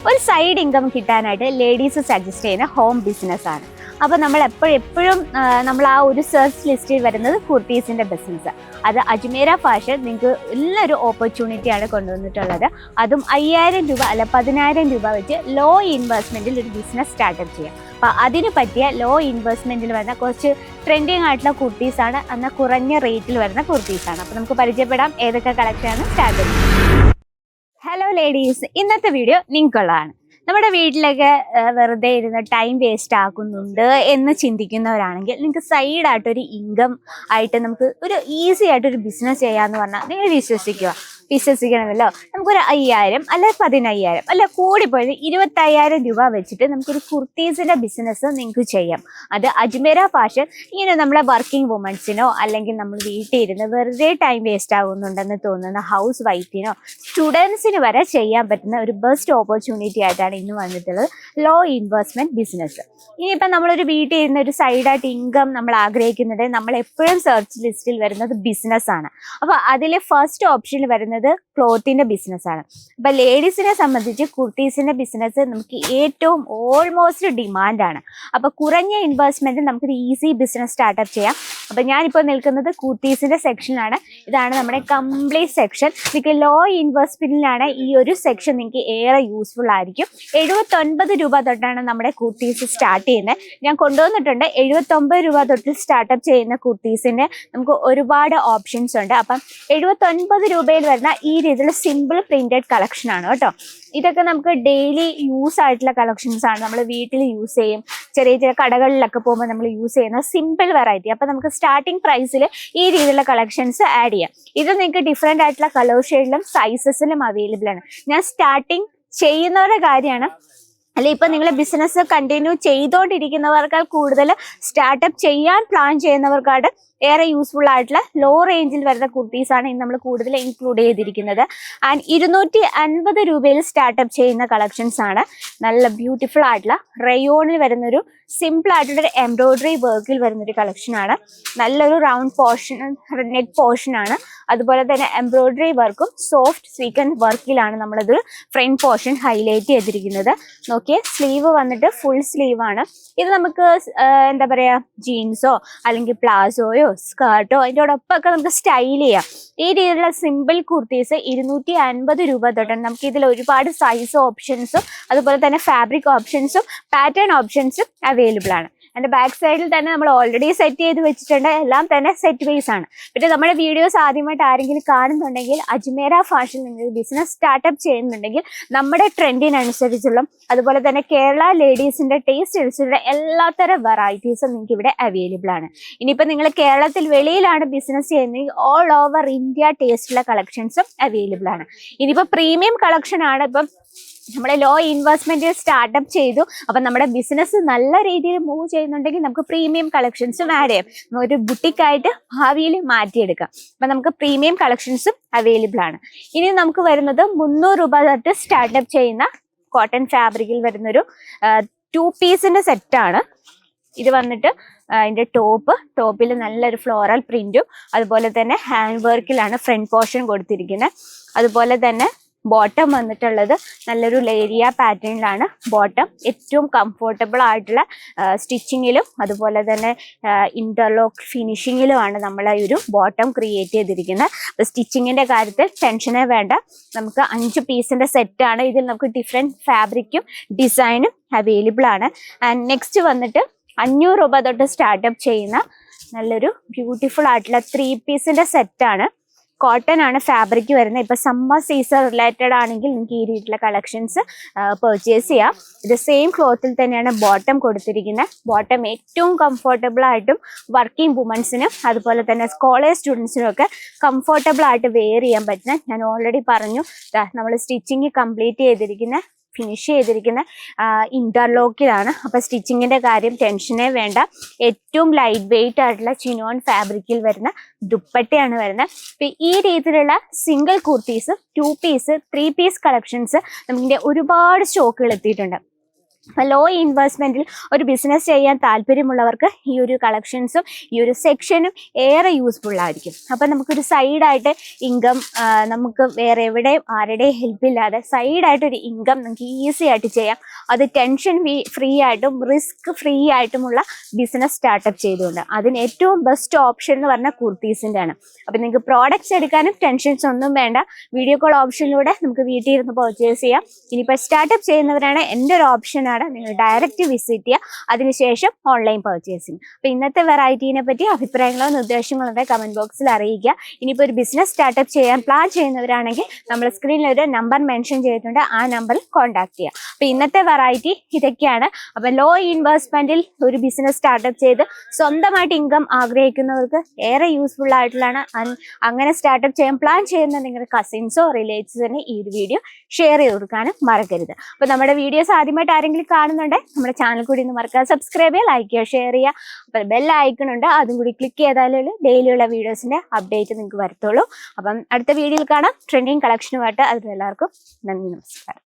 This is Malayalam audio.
ഒരു സൈഡ് ഇൻകം കിട്ടാനായിട്ട് ലേഡീസ് സജസ്റ്റ് ചെയ്യുന്ന ഹോം ബിസിനസ്സാണ്. അപ്പോൾ നമ്മൾ എപ്പോഴും നമ്മൾ ആ ഒരു സെർച്ച് ലിസ്റ്റിൽ വരുന്നത് കുർത്തീസിൻ്റെ ബിസിനസ്. അത് അജ്മീര ഫാഷൻ നിങ്ങൾക്ക് നല്ലൊരു ഓപ്പർച്യൂണിറ്റിയാണ് കൊണ്ടുവന്നിട്ടുള്ളത്. അതും 5000 രൂപ അല്ല 10000 രൂപ വെച്ച് ലോ ഇൻവെസ്റ്റ്മെൻറ്റിൽ ഒരു ബിസിനസ് സ്റ്റാർട്ടപ്പ് ചെയ്യാം. അപ്പോൾ അതിന് പറ്റിയ ലോ ഇൻവെസ്റ്റ്മെൻറ്റിൽ വരുന്ന കുറച്ച് ട്രെൻഡിങ് ആയിട്ടുള്ള കുർത്തീസാണ്, എന്നാൽ കുറഞ്ഞ റേറ്റിൽ വരുന്ന കുർത്തീസാണ്. അപ്പോൾ നമുക്ക് പരിചയപ്പെടാം ഏതൊക്കെ കളക്ഷനാണ് സ്റ്റാർട്ട് ചെയ്യുന്നത്. ഹലോ ലേഡീസ്, ഇന്നത്തെ വീഡിയോ നിങ്ങൾക്കുള്ളതാണ്. നമ്മുടെ വീട്ടിലൊക്കെ വെറുതെ ഇരുന്ന് ടൈം വേസ്റ്റ് ആക്കുന്നുണ്ട് എന്ന് ചിന്തിക്കുന്നവരാണെങ്കിൽ നിങ്ങൾക്ക് സൈഡായിട്ടൊരു ഇൻകം ആയിട്ട് നമുക്ക് ഒരു ഈസി ആയിട്ടൊരു ബിസിനസ് ചെയ്യാമെന്ന് പറഞ്ഞാൽ നിങ്ങൾ വിശ്വസിക്കണമല്ലോ. നമുക്കൊരു 5000 അല്ല 10000 അല്ല കൂടിപ്പോയത് 25000 രൂപ വെച്ചിട്ട് നമുക്കൊരു കുർത്തീസിൻ്റെ ബിസിനസ് നിങ്ങൾക്ക് ചെയ്യാം. അത് അജ്മീര ഫാഷൻ ഇങ്ങനെ നമ്മളെ വർക്കിംഗ് വുമൻസിനോ അല്ലെങ്കിൽ നമ്മൾ വീട്ടിൽ ഇരുന്ന് വെറുതെ ടൈം വേസ്റ്റ് ആകുന്നുണ്ടെന്ന് തോന്നുന്ന ഹൗസ് വൈഫിനോ സ്റ്റുഡൻസിന് വരെ ചെയ്യാൻ പറ്റുന്ന ഒരു ബെസ്റ്റ് ഓപ്പർച്യൂണിറ്റി ആയിട്ടാണ് ഇന്ന് വന്നിട്ടുള്ളത് ലോ ഇൻവെസ്റ്റ്മെന്റ് ബിസിനസ്. ഇനിയിപ്പം നമ്മളൊരു വീട്ടിൽ ഇരുന്ന് ഒരു സൈഡായിട്ട് ഇൻകം നമ്മൾ ആഗ്രഹിക്കുന്നുണ്ട്, നമ്മൾ എപ്പോഴും സെർച്ച് ലിസ്റ്റിൽ വരുന്നത് ബിസിനസ്സാണ്. അപ്പോൾ അതിൽ ഫസ്റ്റ് ഓപ്ഷനിൽ വരുന്നത് ക്ലോത്തിന്റെ ബിസിനസ്സാണ്. അപ്പം ലേഡീസിനെ സംബന്ധിച്ച് കുർത്തീസിന്റെ ബിസിനസ് നമുക്ക് ഏറ്റവും ഓൾമോസ്റ്റ് ഡിമാൻഡാണ്. അപ്പോൾ കുറഞ്ഞ ഇൻവെസ്റ്റ്മെന്റ് നമുക്കൊരു ഈസി ബിസിനസ് സ്റ്റാർട്ടപ്പ് ചെയ്യാം. അപ്പം ഞാനിപ്പോൾ നിൽക്കുന്നത് കുർത്തീസിന്റെ സെക്ഷനിലാണ്. ഇതാണ് നമ്മുടെ കംപ്ലീറ്റ് സെക്ഷൻ. നിങ്ങൾക്ക് ലോ ഇൻവെസ്റ്റ്മെന്റിലാണ് ഈ ഒരു സെക്ഷൻ നിങ്ങൾക്ക് ഏറെ യൂസ്ഫുൾ ആയിരിക്കും. 79 രൂപ തൊട്ടാണ് നമ്മുടെ കുർത്തീസ് സ്റ്റാർട്ട് ചെയ്യുന്നത്. ഞാൻ കൊണ്ടുവന്നിട്ടുണ്ട് 79 രൂപ തൊട്ട് സ്റ്റാർട്ടപ്പ് ചെയ്യുന്ന കുർത്തീസിന് നമുക്ക് ഒരുപാട് ഓപ്ഷൻസ് ഉണ്ട്. അപ്പം 79 രൂപയിൽ വരുന്ന ഈ രീതിയിലുള്ള സിമ്പിൾ പ്രിന്റഡ് കളക്ഷൻ ആണ് കേട്ടോ. ഇതൊക്കെ നമുക്ക് ഡെയിലി യൂസ് ആയിട്ടുള്ള കളക്ഷൻസ് ആണ്. നമ്മൾ വീട്ടിൽ യൂസ് ചെയ്യും, ചെറിയ കടകളിലൊക്കെ പോകുമ്പോൾ നമ്മൾ യൂസ് ചെയ്യുന്ന സിമ്പിൾ വെറൈറ്റി. അപ്പം നമുക്ക് സ്റ്റാർട്ടിംഗ് പ്രൈസിൽ ഈ രീതിയിലുള്ള കളക്ഷൻസ് ആഡ് ചെയ്യാം. ഇത് നിങ്ങൾക്ക് ഡിഫറെൻ്റ് ആയിട്ടുള്ള കളർ ഷെയ്ഡിലും സൈസസിലും അവൈലബിൾ ആണ്. ഞാൻ സ്റ്റാർട്ടിങ് ചെയ്യുന്നവരുടെ കാര്യമാണ്, അല്ല ഇപ്പം നിങ്ങൾ ബിസിനസ് കണ്ടിന്യൂ ചെയ്തുകൊണ്ടിരിക്കുന്നവർക്കാൾ കൂടുതൽ സ്റ്റാർട്ടപ്പ് ചെയ്യാൻ പ്ലാൻ ചെയ്യുന്നവർക്കാണ് ഏറെ യൂസ്ഫുൾ ആയിട്ടുള്ള ലോ റേഞ്ചിൽ വരുന്ന കുർത്തീസാണ് ഇന്ന് നമ്മൾ കൂടുതൽ ഇൻക്ലൂഡ് ചെയ്തിരിക്കുന്നത്. ആൻഡ് 250 രൂപയിൽ സ്റ്റാർട്ടപ്പ് ചെയ്യുന്ന കളക്ഷൻസ് ആണ്. നല്ല ബ്യൂട്ടിഫുൾ ആയിട്ടുള്ള റയോണിൽ വരുന്നൊരു സിമ്പിൾ ആയിട്ടുള്ളൊരു എംബ്രോയിഡറി വർക്കിൽ വരുന്നൊരു കളക്ഷനാണ്. നല്ലൊരു റൗണ്ട് പോർഷൻ നെക്ക് പോർഷനാണ്. അതുപോലെ തന്നെ എംബ്രോയിഡറി വർക്കും സോഫ്റ്റ് സ്വീക്കൻ വർക്കിലാണ് നമ്മളത് ഫ്രണ്ട് പോർഷൻ ഹൈലൈറ്റ് ചെയ്തിരിക്കുന്നത്. നോക്കിയേ, സ്ലീവ് വന്നിട്ട് ഫുൾ സ്ലീവ് ആണ്. ഇത് നമുക്ക് എന്താ പറയുക, ജീൻസോ അല്ലെങ്കിൽ പ്ലാസോയോ സ്കേർട്ടോ അതിൻ്റെയോടൊപ്പമൊക്കെ നമുക്ക് സ്റ്റൈൽ ചെയ്യാം. ഈ രീതിയിലുള്ള സിമ്പിൾ കുർത്തീസ് 250 രൂപ തൊട്ടാണ്. നമുക്ക് ഇതിൽ ഒരുപാട് സൈസ് ഓപ്ഷൻസും അതുപോലെ തന്നെ ഫാബ്രിക് ഓപ്ഷൻസും പാറ്റേൺ ഓപ്ഷൻസും അവൈലബിൾ ആണ്. അതിൻ്റെ ബാക്ക് സൈഡിൽ തന്നെ നമ്മൾ ഓൾറെഡി സെറ്റ് ചെയ്ത് വെച്ചിട്ടുണ്ട്. എല്ലാം തന്നെ സെറ്റ് വൈസ് ആണ്. പിന്നെ നമ്മുടെ വീഡിയോസ് ആദ്യമായിട്ട് ആരെങ്കിലും കാണുന്നുണ്ടെങ്കിൽ അജ്മീര ഫാഷൻ നിങ്ങൾ ബിസിനസ് സ്റ്റാർട്ടപ്പ് ചെയ്യുന്നുണ്ടെങ്കിൽ നമ്മുടെ ട്രെൻഡിനനുസരിച്ചുള്ള അതുപോലെ തന്നെ കേരള ലേഡീസിൻ്റെ ടേസ്റ്റ് അനുസരിച്ചുള്ള എല്ലാത്തരം വെറൈറ്റീസും നിങ്ങൾക്ക് ഇവിടെ അവൈലബിൾ ആണ്. ഇനിയിപ്പോൾ നിങ്ങൾ കേരളത്തിൽ വെളിയിലാണ് ബിസിനസ് ചെയ്യുന്നതെങ്കിൽ ഓൾ ഓവർ ഇന്ത്യ ടേസ്റ്റുള്ള കളക്ഷൻസും അവൈലബിൾ ആണ്. ഇനിയിപ്പോൾ പ്രീമിയം കളക്ഷൻ ആണ്. ഇപ്പം നമ്മൾ ലോ ഇൻവെസ്റ്റ്മെന്റ് സ്റ്റാർട്ടപ്പ് ചെയ്തു, അപ്പം നമ്മുടെ ബിസിനസ് നല്ല രീതിയിൽ മൂവ് ചെയ്യുന്നുണ്ടെങ്കിൽ നമുക്ക് പ്രീമിയം കളക്ഷൻസും ആഡ് ചെയ്യാം. ഒരു ബുട്ടിക്കായിട്ട് ഭാവിയിൽ മാറ്റിയെടുക്കാം. അപ്പം നമുക്ക് പ്രീമിയം കളക്ഷൻസും അവൈലബിൾ ആണ്. ഇനി നമുക്ക് വരുന്നത് 300 രൂപ തൊട്ട് സ്റ്റാർട്ടപ്പ് ചെയ്യുന്ന കോട്ടൺ ഫാബ്രിക്കിൽ വരുന്നൊരു 2 പീസിന്റെ സെറ്റാണ്. ഇത് വന്നിട്ട് അതിൻ്റെ ടോപ്പിൽ നല്ലൊരു ഫ്ലോറൽ പ്രിന്റും അതുപോലെ തന്നെ ഹാൻഡ് വർക്കിലാണ് ഫ്രണ്ട് പോർഷൻ കൊടുത്തിരിക്കുന്നത്. അതുപോലെ തന്നെ ബോട്ടം വന്നിട്ടുള്ളത് നല്ലൊരു ലേരിയ പാറ്റേണിലാണ്. ബോട്ടം ഏറ്റവും കംഫർട്ടബിൾ ആയിട്ടുള്ള സ്റ്റിച്ചിങ്ങിലും അതുപോലെ തന്നെ ഇന്റർലോക്ക് ഫിനിഷിങ്ങിലുമാണ് നമ്മൾ ഈ ഒരു ബോട്ടം ക്രിയേറ്റ് ചെയ്തിരിക്കുന്നത്. അപ്പോൾ സ്റ്റിച്ചിങ്ങിൻ്റെ കാര്യത്തിൽ ടെൻഷനേ വേണ്ട. നമുക്ക് 5 പീസിൻ്റെ സെറ്റാണ്. ഇതിൽ നമുക്ക് ഡിഫറെൻറ്റ് ഫാബ്രിക്കും ഡിസൈനും അവൈലബിൾ ആണ്. ആൻഡ് നെക്സ്റ്റ് വന്നിട്ട് 500 രൂപ തൊട്ട് സ്റ്റാർട്ടപ്പ് ചെയ്യുന്ന നല്ലൊരു ബ്യൂട്ടിഫുൾ ആയിട്ടുള്ള 3 പീസിൻ്റെ സെറ്റാണ്. കോട്ടൺ ആണ് ഫാബ്രിക് വരുന്നത്. ഇപ്പോൾ സമ്മർ സീസൺ റിലേറ്റഡ് ആണെങ്കിൽ നിങ്ങൾക്ക് ഈ രീതിയിലുള്ള കളക്ഷൻസ് പർച്ചേസ് ചെയ്യാം. ഇത് സെയിം ക്ലോത്തിൽ തന്നെയാണ് ബോട്ടം കൊടുത്തിരിക്കുന്നത്. ബോട്ടം ഏറ്റവും കംഫർട്ടബിൾ ആയിട്ടും വർക്കിംഗ് വുമൻസിനും അതുപോലെ തന്നെ കോളേജ് സ്റ്റുഡൻസിനും ഒക്കെ കംഫർട്ടബിൾ ആയിട്ട് വെയർ ചെയ്യാൻ പറ്റുന്ന, ഞാൻ ഓൾറെഡി പറഞ്ഞു, നമ്മൾ സ്റ്റിച്ചിങ് കംപ്ലീറ്റ് ചെയ്തിരിക്കുന്ന ഫിനിഷ് ചെയ്തിരിക്കുന്ന ഇന്റർലോക്കിലാണ്. അപ്പോൾ സ്റ്റിച്ചിങ്ങിൻ്റെ കാര്യം ടെൻഷനേ വേണ്ട. ഏറ്റവും ലൈറ്റ് വെയിറ്റ് ആയിട്ടുള്ള ചിനോൺ ഫാബ്രിക്കിൽ വരുന്ന ദുപ്പട്ടയാണ് വരുന്നത്. അപ്പോൾ ഈ രീതിയിലുള്ള single kurtis 2 piece 3 piece collections നമുക്കിൻ്റെ ഒരുപാട് സ്റ്റോക്കുകൾ എത്തിയിട്ടുണ്ട്. ലോ ഇൻവെസ്റ്റ്മെന്റിൽ ഒരു ബിസിനസ് ചെയ്യാൻ താല്പര്യമുള്ളവർക്ക് ഈ ഒരു കളക്ഷൻസും ഈ ഒരു സെക്ഷനും ഏറെ യൂസ്ഫുൾ ആയിരിക്കും. അപ്പം നമുക്കൊരു സൈഡായിട്ട് ഇൻകം, നമുക്ക് വേറെ എവിടെയും ആരുടെയും ഹെൽപ്പ് ഇല്ലാതെ സൈഡായിട്ടൊരു ഇൻകം നമുക്ക് ഈസി ആയിട്ട് ചെയ്യാം. അത് ടെൻഷൻ ഫ്രീ ആയിട്ടും റിസ്ക് ഫ്രീ ആയിട്ടുമുള്ള ബിസിനസ് സ്റ്റാർട്ടപ്പ് ചെയ്തുകൊണ്ട് അതിന് ഏറ്റവും ബെസ്റ്റ് ഓപ്ഷൻ എന്ന് പറഞ്ഞാൽ കുർത്തീസിൻ്റെ ആണ്. അപ്പം നിങ്ങൾക്ക് പ്രോഡക്റ്റ്സ് എടുക്കാനും ടെൻഷൻസ് ഒന്നും വേണ്ട. വീഡിയോ കോൾ ഓപ്ഷനിലൂടെ നമുക്ക് വീട്ടിൽ ഇരുന്ന് പർച്ചേസ് ചെയ്യാം. ഇനിയിപ്പോൾ സ്റ്റാർട്ടപ്പ് ചെയ്യുന്നവരാണ് എൻ്റെ ഒരു ഓപ്ഷനാണ്, നിങ്ങൾ ഡയറക്റ്റ് വിസിറ്റ് ചെയ്യുക, അതിനുശേഷം ഓൺലൈൻ പർച്ചേസിങ്. അപ്പോൾ ഇന്നത്തെ വെറൈറ്റീനെ പറ്റി അഭിപ്രായങ്ങളോ നിർദ്ദേശങ്ങളോ ഉണ്ടെങ്കിൽ കമൻറ്റ് ബോക്സിൽ അറിയിക്കുക. ഇനിയിപ്പോൾ ഒരു ബിസിനസ് സ്റ്റാർട്ടപ്പ് ചെയ്യാൻ പ്ലാൻ ചെയ്യുന്നവരാണെങ്കിൽ നമ്മൾ സ്ക്രീനിൽ ഒരു നമ്പർ മെൻഷൻ ചെയ്തിട്ടുണ്ട്, ആ നമ്പറിൽ കോൺടാക്ട് ചെയ്യുക. അപ്പോൾ ഇന്നത്തെ വെറൈറ്റി ഇതൊക്കെയാണ്. അപ്പോൾ ലോ ഇൻവെസ്റ്റ്മെൻറ്റിൽ ഒരു ബിസിനസ് സ്റ്റാർട്ടപ്പ് ചെയ്ത് സ്വന്തമായിട്ട് ഇൻകം ആഗ്രഹിക്കുന്നവർക്ക് ഏറെ യൂസ്ഫുൾ ആയിട്ടുള്ളതാണ്. അങ്ങനെ സ്റ്റാർട്ടപ്പ് ചെയ്യാൻ പ്ലാൻ ചെയ്യുന്ന നിങ്ങളുടെ കസിൻസോ റിലേറ്റീവ്സിന് ഈ ഒരു വീഡിയോ ഷെയർ ചെയ്ത് കൊടുക്കാനും മറക്കരുത്. അപ്പോൾ നമ്മുടെ വീഡിയോസ് ആദ്യമായിട്ട് ആരെങ്കിലും കാണുന്നുണ്ടെങ്കിൽ നമ്മുടെ ചാനൽ കൂടി ഒന്ന് മറക്കാതെ സബ്സ്ക്രൈബ് ചെയ്യുക, ലൈക്ക് ചെയ്യുക, ഷെയർ ചെയ്യുക. അപ്പോൾ ബെൽ ഐക്കൺ ഉണ്ട്, അതും കൂടി ക്ലിക്ക് ചെയ്താലേ ഡെയിലിയുള്ള വീഡിയോസിൻ്റെ അപ്ഡേറ്റ് നിങ്ങൾക്ക് വരത്തുള്ളൂ. അപ്പം അടുത്ത വീഡിയോയിൽ കാണാം ട്രെൻഡിങ് കളക്ഷനുമായിട്ട്. അതിലെല്ലാവർക്കും നന്ദി, നമസ്കാരം.